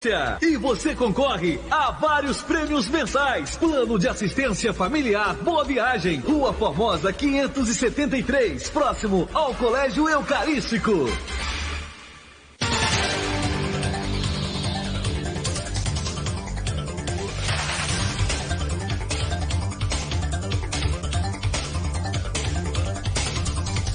E você concorre a vários prêmios mensais. Plano de assistência familiar Boa Viagem, Rua Formosa 573, próximo ao Colégio Eucarístico.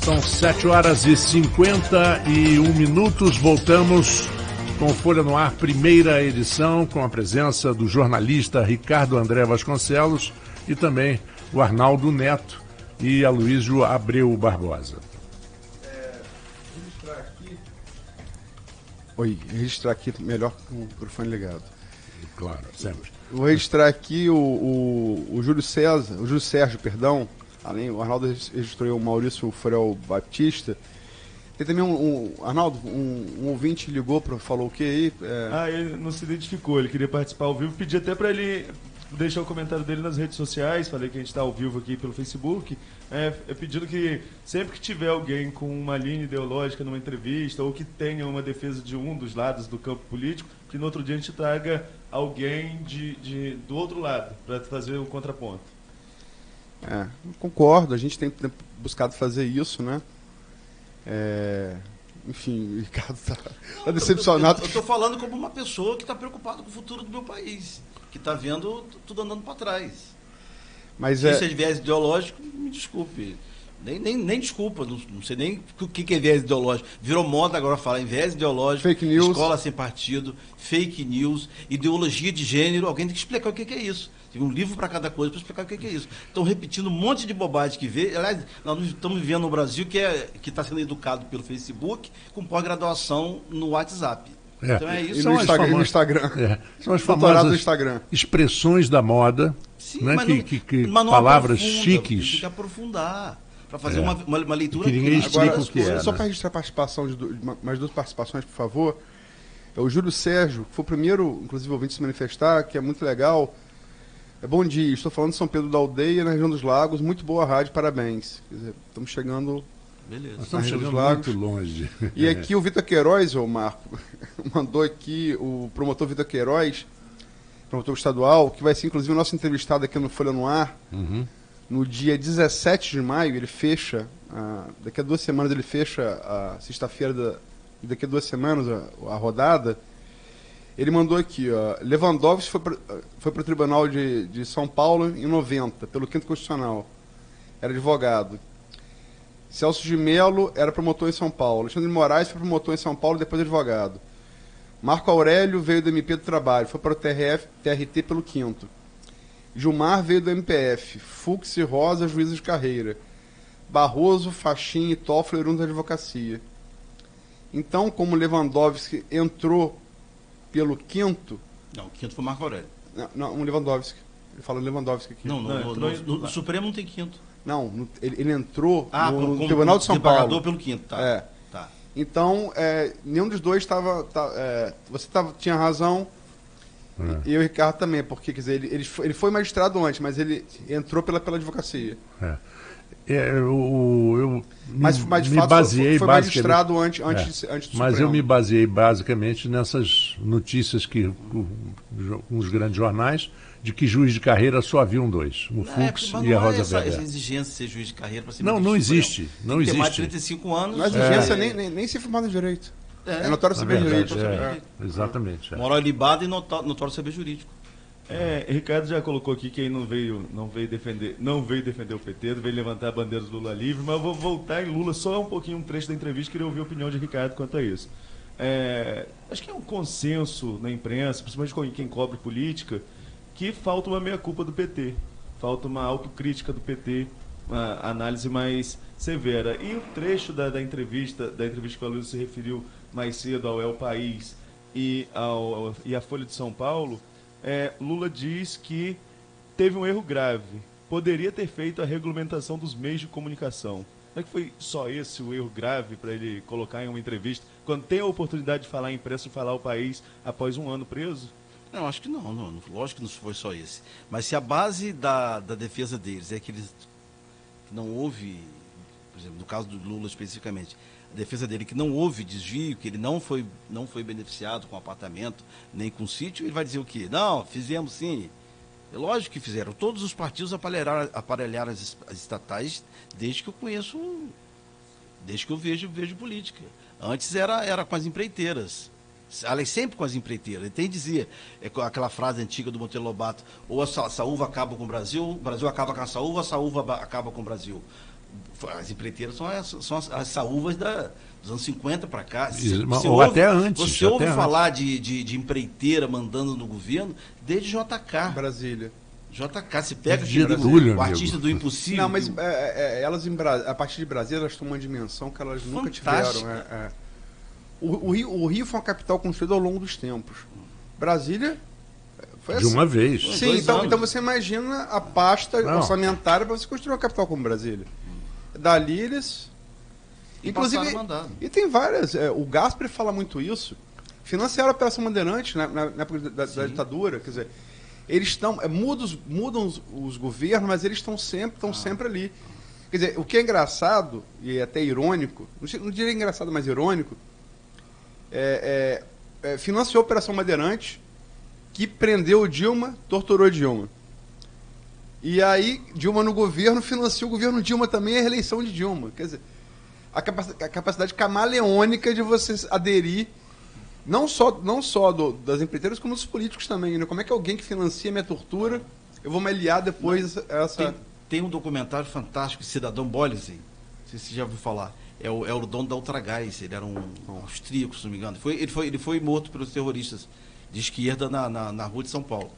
São 7h51. Voltamos com Folha no Ar, primeira edição, com a presença do jornalista Ricardo André Vasconcelos e também o Arnaldo Neto e Aloysio Abreu Barbosa. Registrar aqui melhor com o microfone ligado. Claro, sempre. Vou registrar aqui o Júlio Sérgio, além o Arnaldo registrou o Maurício Furel Batista. Tem também Arnaldo, um ouvinte ligou, falou o que aí? Ele não se identificou, ele queria participar ao vivo, pedi até para ele deixar o comentário dele nas redes sociais, falei que a gente está ao vivo aqui pelo Facebook, pedindo que sempre que tiver alguém com uma linha ideológica numa entrevista ou que tenha uma defesa de um dos lados do campo político, que no outro dia a gente traga alguém do outro lado, para fazer o contraponto. Concordo, a gente tem buscado fazer isso, né? Enfim, o Ricardo está decepcionado. Eu estou falando como uma pessoa que está preocupada com o futuro do meu país, que está vendo tudo andando para trás. Mas se isso é de viés ideológico, me desculpe. Nem desculpa, não sei nem o que é viés ideológico. Virou moda agora falar em viés ideológico, fake news, escola sem partido, fake news, ideologia de gênero. Alguém tem que explicar o que é isso. Tem um livro para cada coisa para explicar o que é isso. Estão repetindo um monte de bobagem que vê. Aliás, nós estamos vivendo no Brasil que está sendo educado pelo Facebook com pós-graduação no WhatsApp. Então é isso. E no Instagram. São as famosas Instagram. Expressões da moda. Sim, né? Mas palavras aprofunda, chiques. tem que aprofundar. Para fazer uma leitura. Que ninguém explica agora, o que é. Só para registrar a participação mais duas participações, por favor. O Júlio Sérgio, que foi o primeiro, inclusive, ouvinte a se manifestar, que é muito legal. Bom dia, estou falando de São Pedro da Aldeia, na região dos Lagos. Muito boa rádio, parabéns. Quer dizer, estamos chegando. Beleza. Nós estamos chegando muito longe. E aqui o Vitor Queiroz, o Marco, mandou aqui o promotor Vitor Queiroz, promotor estadual, que vai ser inclusive o nosso entrevistado aqui no Folha no Ar. No dia 17 de maio, ele fecha, daqui a 2 semanas ele fecha a sexta-feira, daqui a 2 semanas a rodada. Ele mandou aqui, Lewandowski foi para o Tribunal de São Paulo em 90, pelo 5º Constitucional. Era advogado. Celso de Mello era promotor em São Paulo. Alexandre de Moraes foi promotor em São Paulo, depois advogado. Marco Aurélio veio do MP do Trabalho, foi para o TRT pelo 5º. Gilmar veio do MPF. Fux e Rosa, juízes de carreira. Barroso, Fachin e Toffler eram da advocacia. Então, como Lewandowski entrou pelo 5º... Não, o 5º foi Marco Aurélio. Não, um Lewandowski. Ele fala Lewandowski aqui. No Supremo não tem 5º. Não, ele entrou no Tribunal de São Paulo. Pelo 5º, tá. Tá. Então, nenhum dos dois estava... você tinha razão, e o Ricardo também, porque, quer dizer, ele foi magistrado antes, mas ele entrou pela advocacia. Mas de fato foi magistrado antes do Mas Supremo. eu me baseei basicamente nessas notícias que os grandes jornais, de que juiz de carreira só haviam 2, o Fux e a Rosa Weber. Essa exigência de ser juiz de carreira para ser não existe. Não existe. Tem mais de 35 anos. Não é exigência nem ser formado em direito. É notório saber jurídico. Exatamente. Moral ilibado e notório saber jurídico. Ricardo já colocou aqui que não veio defender o PT, não veio levantar a bandeira do Lula livre, mas eu vou voltar em Lula só um pouquinho, um trecho da entrevista, queria ouvir a opinião de Ricardo quanto a isso. Acho que é um consenso na imprensa, principalmente com quem cobre política, que falta uma meia-culpa do PT, falta uma autocrítica do PT, uma análise mais severa. E o trecho da entrevista que o Aloysio se referiu mais cedo ao El País e a Folha de São Paulo, Lula diz que teve um erro grave, poderia ter feito a regulamentação dos meios de comunicação. Não é que foi só esse o erro grave para ele colocar em uma entrevista, quando tem a oportunidade de falar em imprensa, de falar ao país após 1 ano preso? Não, acho que não. Lógico que não foi só esse. Mas se a base da defesa deles é que não houve, por exemplo, no caso do Lula especificamente, defesa dele que não houve desvio, que ele não foi beneficiado com apartamento, nem com sítio, ele vai dizer o quê? Não, fizemos sim. É lógico que fizeram. Todos os partidos aparelharam as estatais desde que eu conheço, desde que eu vejo política. Antes era com as empreiteiras. Aliás, sempre com as empreiteiras. Ele tem que dizer, aquela frase antiga do Monteiro Lobato, ou a saúva acaba com o Brasil acaba com a saúva acaba com o Brasil. As empreiteiras são as saúvas dos anos 50 para cá. Ou até antes. Você ouve falar de empreiteira mandando no governo desde JK. Brasília. JK, se pega Getúlio, o artista do impossível. Não, mas elas a partir de Brasília elas tomam uma dimensão que elas nunca tiveram. O Rio foi uma capital construída ao longo dos tempos. Brasília foi de uma vez. Sim, então você imagina a pasta orçamentária para você construir uma capital como Brasília. Dali eles... Inclusive, e tem várias... o Gaspari fala muito isso. Financiaram a Operação Bandeirante na época da ditadura. Quer dizer, eles estão... mudam os governos, mas eles estão sempre ali. Quer dizer, o que é engraçado, e até irônico, não diria engraçado, mas irônico, financiou a Operação Bandeirante, que prendeu Dilma, torturou Dilma. E aí, Dilma no governo financiou o governo Dilma também, a reeleição de Dilma. Quer dizer, a capacidade camaleônica de você aderir, não só das empreiteiras, como dos políticos também. Né? Como é que alguém que financia minha tortura, eu vou me aliar depois essa... Tem um documentário fantástico, Cidadão Bollesen, não sei se você já ouviu falar. É o dono da Ultragás, ele era um austríaco, se não me engano. Ele foi morto pelos terroristas de esquerda na rua de São Paulo.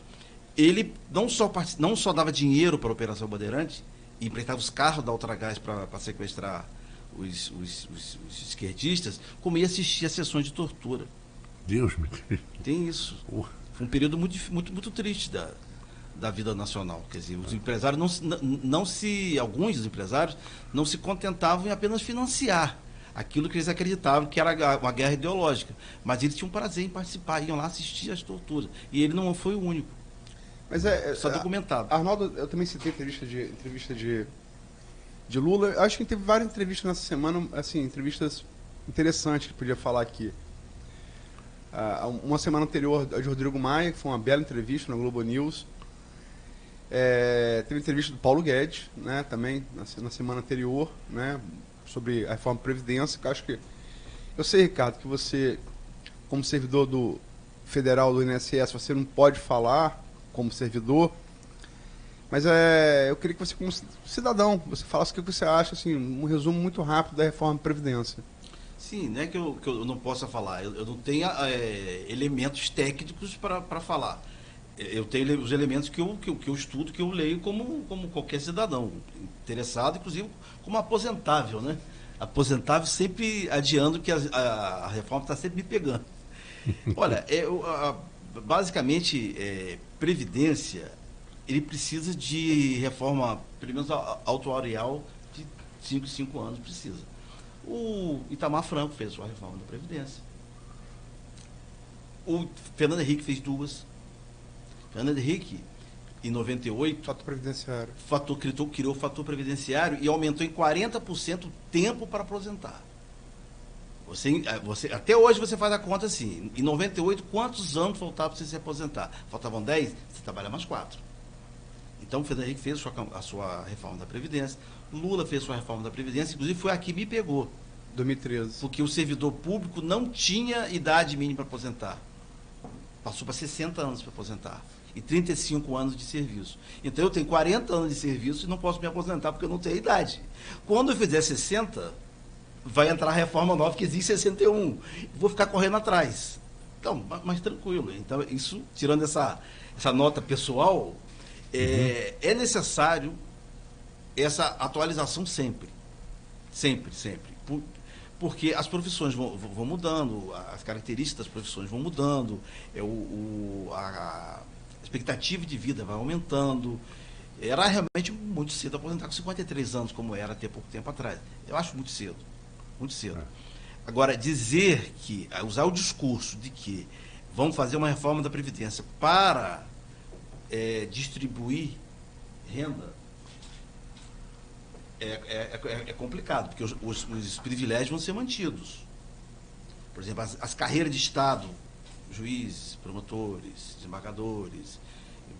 Ele não só dava dinheiro para a Operação Bandeirante, e emprestava os carros da Ultragás para sequestrar os esquerdistas, como ia assistir a sessões de tortura. Deus me livre. Tem isso. Foi um período muito, muito, muito triste da vida nacional. Quer dizer, os empresários alguns dos empresários não se contentavam em apenas financiar aquilo que eles acreditavam que era uma guerra ideológica. Mas eles tinham prazer em participar, iam lá assistir às torturas. E ele não foi o único. Mas só documentado. Arnaldo, eu também citei entrevista de Lula. Acho que teve várias entrevistas nessa semana, assim, entrevistas interessantes que podia falar aqui. Uma semana anterior, a de Rodrigo Maia, que foi uma bela entrevista na Globo News. Teve entrevista do Paulo Guedes, né, também na semana anterior, né, sobre a reforma da Previdência, que eu acho que... Eu sei, Ricardo, que você, como servidor do federal do INSS, você não pode falar como servidor, mas eu queria que você, como cidadão, você falasse o que você acha, assim, um resumo muito rápido da reforma da Previdência. Sim, não é que eu não possa falar, eu não tenho elementos técnicos para falar. Eu tenho os elementos que eu estudo, que eu leio como qualquer cidadão, interessado, inclusive como aposentável, né? Aposentável sempre adiando que a reforma está sempre me pegando. Olha, basicamente, Previdência, ele precisa de reforma, pelo menos autuarial, de 5 anos precisa. O Itamar Franco fez a sua reforma da Previdência. O Fernando Henrique fez 2. Fernando Henrique, em 98, fator previdenciário. Criou o fator previdenciário e aumentou em 40% o tempo para aposentar. Até hoje você faz a conta assim, em 98, quantos anos faltava para você se aposentar? Faltavam 10, você trabalha mais 4. Então, o Fernando Henrique fez a sua reforma da Previdência, Lula fez a sua reforma da Previdência, inclusive foi a que me pegou. 2013. Porque o servidor público não tinha idade mínima para aposentar. Passou para 60 anos para aposentar. E 35 anos de serviço. Então, eu tenho 40 anos de serviço e não posso me aposentar porque eu não tenho idade. Quando eu fizer 60, vai entrar a reforma nova que existe 61. Vou ficar correndo atrás. Então, mas tranquilo. Então, isso, tirando essa nota pessoal, é necessário essa atualização sempre. Sempre, sempre. Porque as profissões vão mudando, as características das profissões vão mudando, a expectativa de vida vai aumentando. Era realmente muito cedo aposentar com 53 anos, como era até pouco tempo atrás. Eu acho muito cedo. Muito cedo. Agora, usar o discurso de que vamos fazer uma reforma da Previdência para distribuir renda, é complicado, porque os privilégios vão ser mantidos. Por exemplo, as carreiras de Estado, juízes, promotores, desembargadores,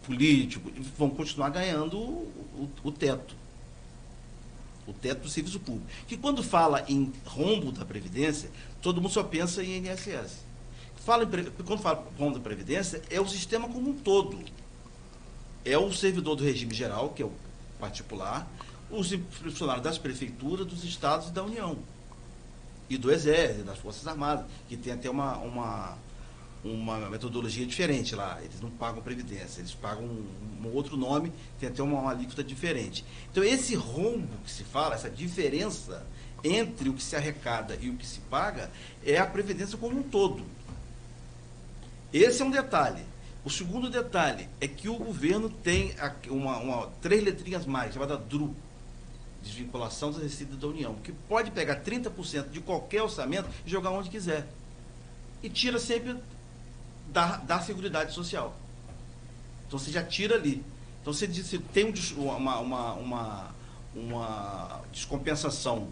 políticos, vão continuar ganhando o teto. O teto do serviço público. Que quando fala em rombo da Previdência, todo mundo só pensa em INSS. Quando fala rombo da Previdência, é o sistema como um todo. É o servidor do regime geral, que é o particular, os funcionários das prefeituras, dos estados e da União. E do Exército, das Forças Armadas, que tem até uma metodologia diferente lá. Eles não pagam Previdência, eles pagam um outro nome, tem até uma alíquota diferente. Então, esse rombo que se fala, essa diferença entre o que se arrecada e o que se paga, é a Previdência como um todo. Esse é um detalhe. O segundo detalhe é que o governo tem três letrinhas mais, chamada DRU, Desvinculação das Receitas da União, que pode pegar 30% de qualquer orçamento e jogar onde quiser. E tira sempre da Seguridade Social. Então você já tira ali. Então você tem uma descompensação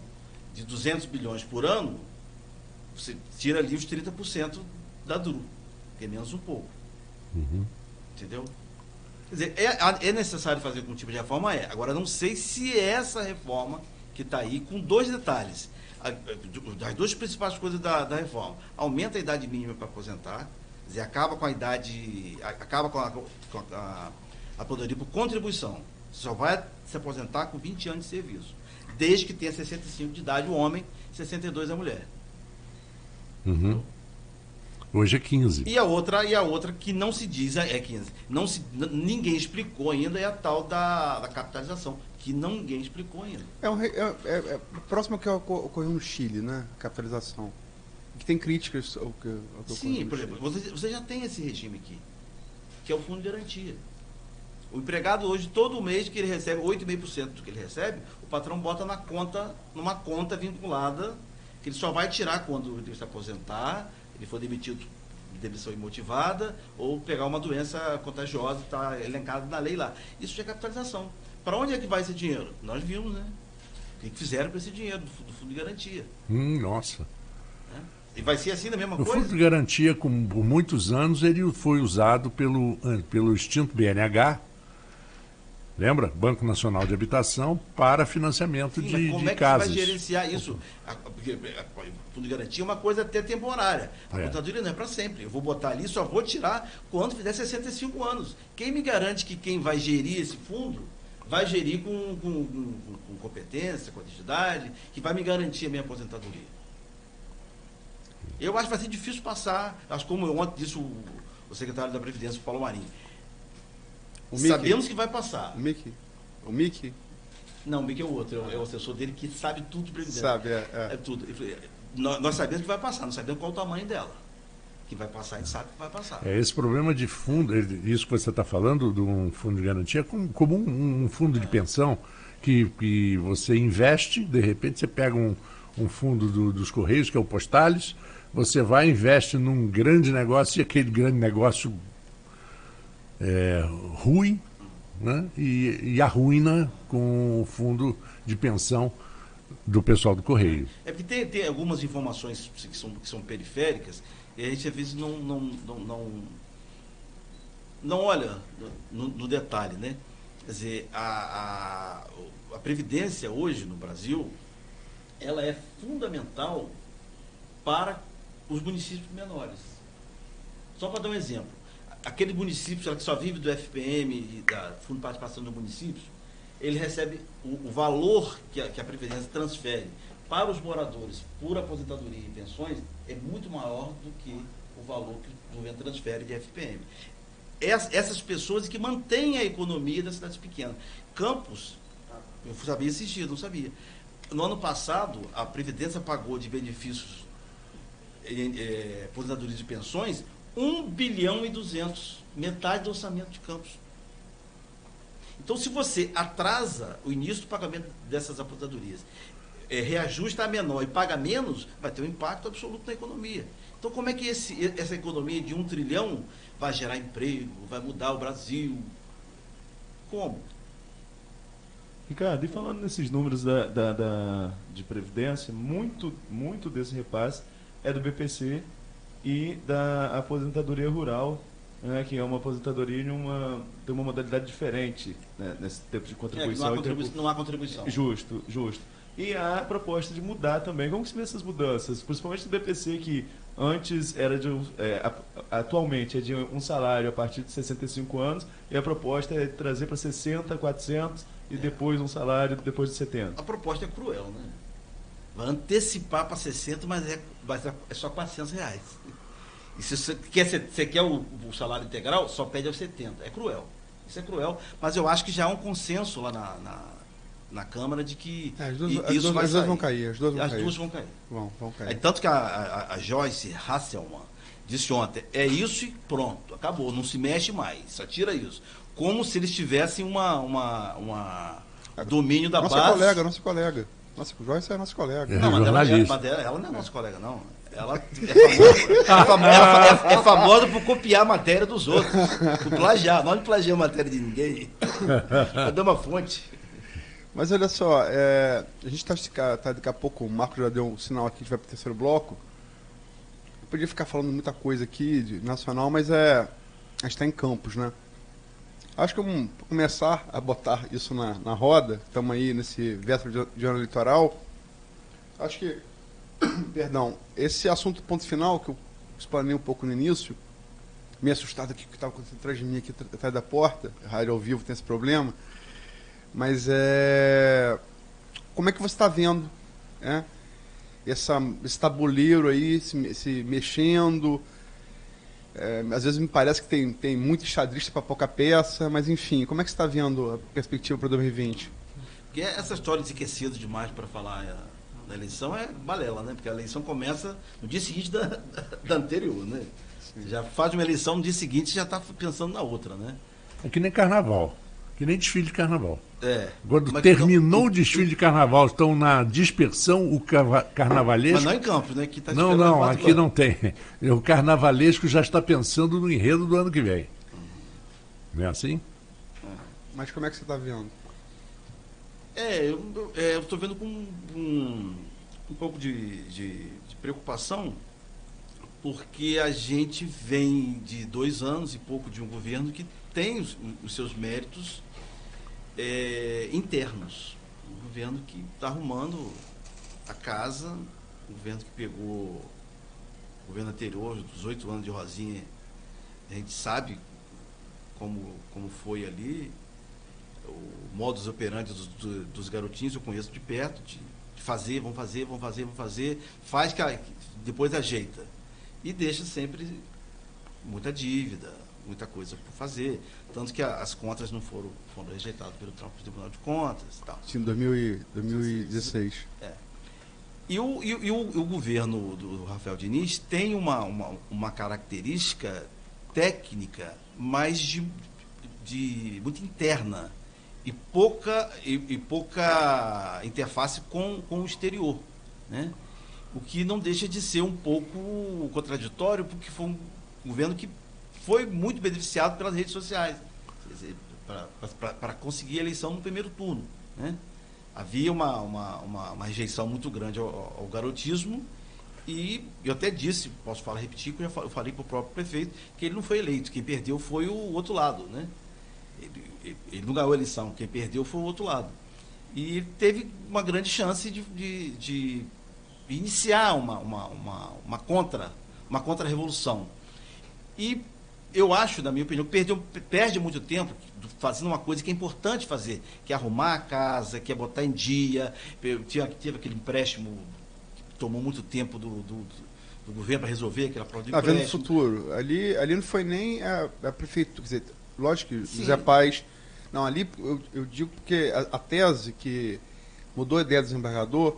de 200 bilhões por ano, você tira ali os 30% da DRU, que é menos um pouco. Uhum. Entendeu? Quer dizer, é necessário fazer algum tipo de reforma? Agora, não sei se é essa reforma que está aí, com dois detalhes. As duas principais coisas da reforma. Aumenta a idade mínima para aposentar, quer dizer, acaba com a idade, acaba com a aposentadoria por contribuição. Você só vai se aposentar com 20 anos de serviço, desde que tenha 65 de idade o homem, 62 a mulher. Uhum. Hoje é 15. E a outra que não se diz é 15. Ninguém explicou ainda, é a tal da capitalização, que ninguém explicou ainda. É próximo ao que ocorreu no Chile, né? Capitalização. Que tem críticas ao que Sim, por exemplo, você já tem esse regime aqui, que é o fundo de garantia. O empregado hoje, todo mês que ele recebe 8,5% do que ele recebe, o patrão bota numa conta vinculada, que ele só vai tirar quando ele se aposentar, ele for demitido de demissão imotivada, ou pegar uma doença contagiosa, está elencado na lei lá. Isso já é capitalização. Para onde é que vai esse dinheiro? Nós vimos, né? O que fizeram com esse dinheiro do fundo de garantia. Nossa. E vai ser assim da mesma coisa? O fundo de garantia, por muitos anos, ele foi usado pelo extinto BNH, lembra? Banco Nacional de Habitação, para financiamento de casas. Como é que você vai gerenciar isso? Porque o fundo de garantia é uma coisa até temporária. A aposentadoria não é para sempre. Eu vou botar ali, só vou tirar quando fizer 65 anos. Quem me garante que quem vai gerir esse fundo vai gerir com competência, com honestidade, que vai me garantir a minha aposentadoria? Eu acho que vai ser difícil passar, acho como ontem disse o secretário da Previdência, o Paulo Marinho. Sabemos que vai passar. O Mickey? Não, o Mickey é o outro, é o assessor dele que sabe tudo de Previdência. Sabe, É tudo. Nós sabemos que vai passar, não sabemos qual o tamanho dela. Que vai passar, a gente sabe que vai passar. Esse problema de fundo, isso que você está falando, de um fundo de garantia, é como um fundo de pensão que você investe, de repente você pega um fundo dos Correios, que é o Postales, você vai e investe num grande negócio, e aquele grande negócio ruim, né? E arruína com o fundo de pensão do pessoal do Correio. É porque tem algumas informações que são periféricas, e a gente às vezes não olha no detalhe, né? Quer dizer, a Previdência hoje no Brasil, ela é fundamental para os municípios menores. Só para dar um exemplo, aquele município que só vive do FPM e da Fundo de Participação dos Municípios, ele recebe o valor que a Previdência transfere para os moradores por aposentadoria e pensões é muito maior do que o valor que o governo transfere de FPM. Essas pessoas que mantêm a economia das cidades pequenas. Campos, eu sabia esses dias, não sabia. No ano passado, a Previdência pagou de benefícios, aposentadoria de pensões, 1,2 bilhão, metade do orçamento de Campos. Então, se você atrasa o início do pagamento dessas aposentadorias, reajusta a menor e paga menos, vai ter um impacto absoluto na economia. Então, como é que essa economia de 1 trilhão vai gerar emprego, vai mudar o Brasil? Como? Ricardo, e falando nesses números de Previdência, muito desse repasse é do BPC e da aposentadoria rural, né, que é uma aposentadoria tem uma modalidade diferente, né, nesse tempo de contribuição. Não há contribuição. Justo. E há a proposta de mudar também. Como que se vê essas mudanças? Principalmente do BPC, que antes era atualmente é de um salário a partir de 65 anos, e a proposta é trazer para 60, 400 e depois um salário depois de 70. A proposta é cruel, né? Vai antecipar para 60, mas é só R$400. E se você quer o salário integral, só pede aos 70. É cruel. Isso é cruel, mas eu acho que já há um consenso lá na Câmara de que as duas vão cair. As duas vão cair. Vão cair. Tanto que a Joyce Hasselman disse ontem, é isso e pronto, acabou, não se mexe mais, só tira isso. Como se eles tivessem domínio da base. Nossa colega. Nossa, Joyce é nossa colega. Não, mas ela não é nossa colega, não. Ela é famosa por copiar a matéria dos outros, por plagiar. Nós não plagiamos a matéria de ninguém. Ela dá uma fonte. Mas olha só, a gente tá daqui a pouco, o Marco já deu um sinal aqui, a gente vai para o terceiro bloco. Eu podia ficar falando muita coisa aqui de nacional, mas a gente está em Campos, né? Acho que vamos começar a botar isso na roda. Estamos aí nesse véspera de ano eleitoral. Acho que, perdão, esse assunto ponto final, que eu explanei um pouco no início, meio assustado aqui, que estava acontecendo atrás de mim, aqui atrás da porta, a rádio ao vivo tem esse problema, mas como é que você está vendo esse tabuleiro aí se mexendo? Às vezes me parece que tem muito enxadrista para pouca peça, mas enfim, como é que você está vendo a perspectiva para 2020? Porque essa história de esquecido demais para falar da eleição é balela, né? Porque a eleição começa no dia seguinte da anterior, né? Você já faz uma eleição no dia seguinte e já está pensando na outra, né? É que nem carnaval, que nem desfile de carnaval. Quando mas terminou o desfile de carnaval, estão na dispersão, o carnavalesco... Mas não em Campos, né? Que tá não, aqui não tem. O carnavalesco já está pensando no enredo do ano que vem. Não é assim? Mas como é que você está vendo? Eu estou vendo com um pouco de preocupação, porque a gente vem de 2 anos e pouco de um governo que tem os seus méritos internos. Um governo que está arrumando a casa, um governo que pegou o governo anterior, dos 8 anos de Rosinha, a gente sabe como foi ali, o modus operandi dos garotinhos eu conheço de perto, de fazer, vão fazer, faz que depois ajeita. E deixa sempre muita dívida, muita coisa por fazer. Tanto que as contas não foram rejeitadas pelo Tribunal de Contas e tal. Sim, 2016. E o governo do Rafael Diniz tem uma característica técnica, mas de muito interna e pouca interface com o exterior, né? O que não deixa de ser um pouco contraditório, porque foi um governo que foi muito beneficiado pelas redes sociais, para conseguir a eleição no primeiro turno, né? Havia uma rejeição muito grande ao garotismo, e eu até disse, posso repetir, que eu falei para o próprio prefeito, que ele não foi eleito, quem perdeu foi o outro lado, né? Ele não ganhou a eleição, quem perdeu foi o outro lado. E ele teve uma grande chance de iniciar uma contra-revolução. E eu acho, na minha opinião, que perde muito tempo fazendo uma coisa que é importante fazer, que é arrumar a casa, que é botar em dia. Teve aquele empréstimo que tomou muito tempo do governo para resolver aquela prova de empréstimo. Vendo o futuro. Ali não foi nem a prefeitura, quer dizer, lógico que José Paes... Não, ali eu digo porque a tese que mudou a ideia do desembargador,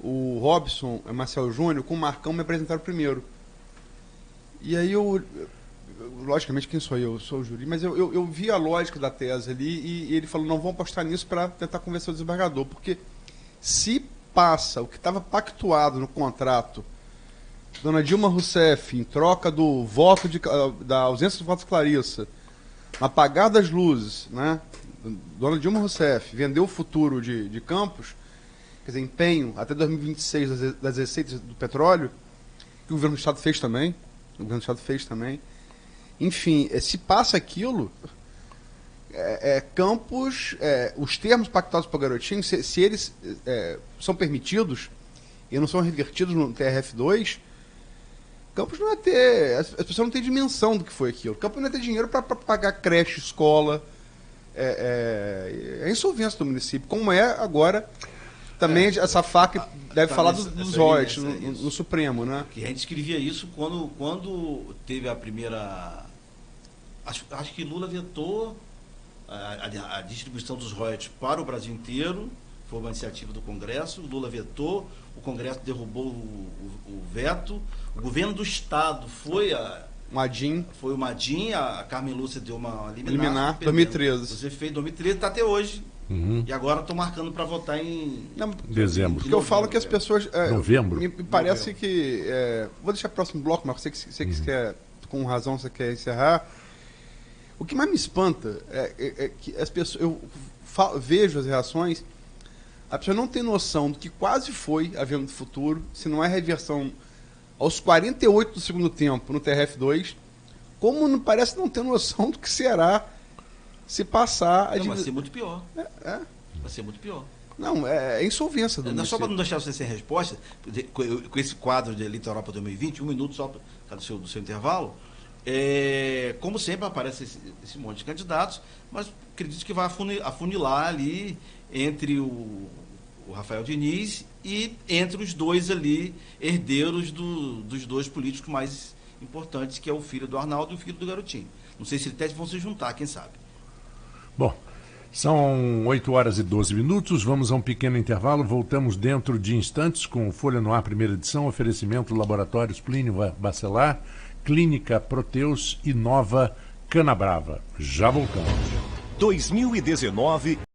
o Robson, Marcel Júnior, com o Marcão me apresentaram primeiro. E aí logicamente, quem sou eu? Eu sou o júri, mas eu vi a lógica da tese ali e ele falou, não, vamos apostar nisso para tentar convencer o desembargador, porque se passa o que estava pactuado no contrato, dona Dilma Rousseff, em troca do voto da ausência do voto de Clarissa, apagar das luzes, né, dona Dilma Rousseff vendeu o futuro de Campos, quer dizer, empenho até 2026 das receitas do petróleo, que o governo do Estado fez também, enfim, se passa aquilo, Campos, os termos pactados para o Garotinho, se eles são permitidos e não são revertidos no TRF2, Campos não ia ter, as pessoas não têm dimensão do que foi aquilo. Campos não ia ter dinheiro para pagar creche, escola, a insolvência do município, como é agora também essa faca deve falar dos royalties no Supremo, né? Que a gente escrevia isso quando teve a primeira... Acho que Lula vetou a distribuição dos royalties para o Brasil inteiro, foi uma iniciativa do Congresso, Lula vetou, o Congresso derrubou o veto, o governo do Estado foi o Madin, a Carmen Lúcia deu uma liminar 2013. Você fez 2013, está até hoje. E agora estou marcando para votar em dezembro. Porque eu falo que as pessoas... novembro. Me parece que... vou deixar o próximo bloco, mas você que quer, com razão, você quer encerrar. O que mais me espanta é que as pessoas... Eu vejo as reações, a pessoa não tem noção do que quase foi a Venda do Futuro, se não é reversão aos 48 do segundo tempo no TRF2, como não parece não ter noção do que será se passar... Vai ser muito pior. Vai ser muito pior. Não, é insolvência do município. Só para não deixar você sem resposta, com esse quadro de Litoral para 2020, 1 minuto só do seu intervalo, como sempre aparece esse monte de candidatos, mas acredito que vai afunilar ali entre o Rafael Diniz e entre os dois ali, herdeiros dos dois políticos mais importantes, que é o filho do Arnaldo e o filho do Garotinho. Não sei se eles vão se juntar, quem sabe. Bom, são 8h12. Vamos a um pequeno intervalo. Voltamos dentro de instantes com Folha no Ar, primeira edição. Oferecimento Laboratórios Plínio Bacelar, Clínica Proteus e Nova Canabrava. Já voltamos. 2019